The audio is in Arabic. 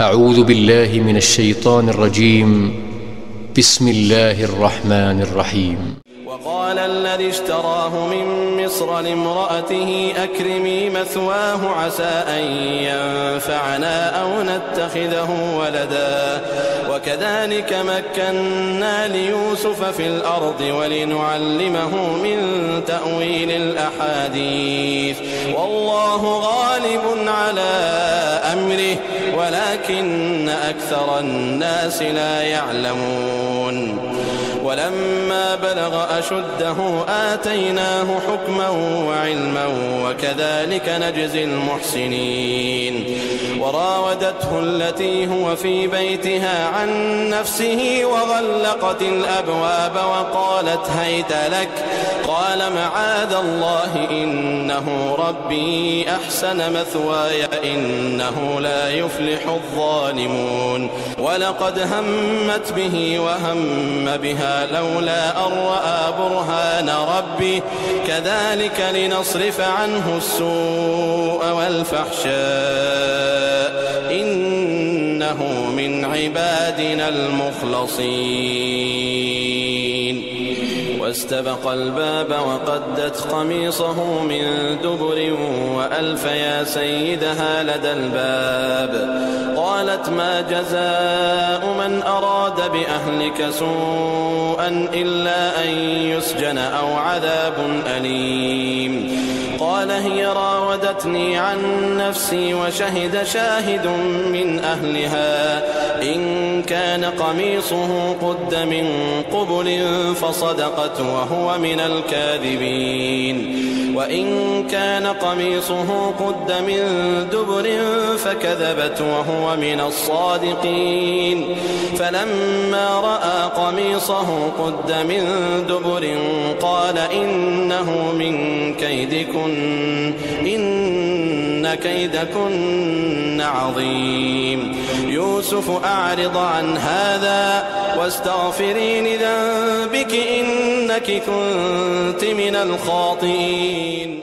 أعوذ بالله من الشيطان الرجيم. بسم الله الرحمن الرحيم. وقال الذي اشتراه من مصر لامرأته أكرمي مثواه عسى أن ينفعنا أو نتخذه ولدا وكذلك مكنا ليوسف في الأرض ولنعلمه من تأويل الأحاديث والله غالب على أمره ولكن أكثر الناس لا يعلمون. ولما بلغ أشده آتيناه حكما وعلما وكذلك نجزي المحسنين. وراودته التي هو في بيتها عن نفسه وغلقت الأبواب وقالت هيت لك قال معاذ الله إنه ربي أحسن مثواي إنه لا يفلح الظالمون. ولقد همت به وهم بها لولا أن رأى برهان ربه كذلك لنصرف عنه السوء والفحشاء إنه من عبادنا المخلصين. واستبق الباب وقدت قميصه من دبر وألف يا سيدها لدى الباب. قالت ما جزاء من أراد بأهلك سوءا إلا أن يسجن أو عذاب أليم. قال هي راودتني عن نفسي وشهد شاهد من أهلها إن كان قميصه قد من قبل فصدقت وهو من الكاذبين وإن كان قميصه قد من دبر فكذبت وهو من الصادقين. فلما رأى قميصه قد من دبر قال إنه من كيدكن إن كيدكن عظيم. يوسف أعرض عن هذا واستغفري لذنبك إنك كنت من الخاطئين.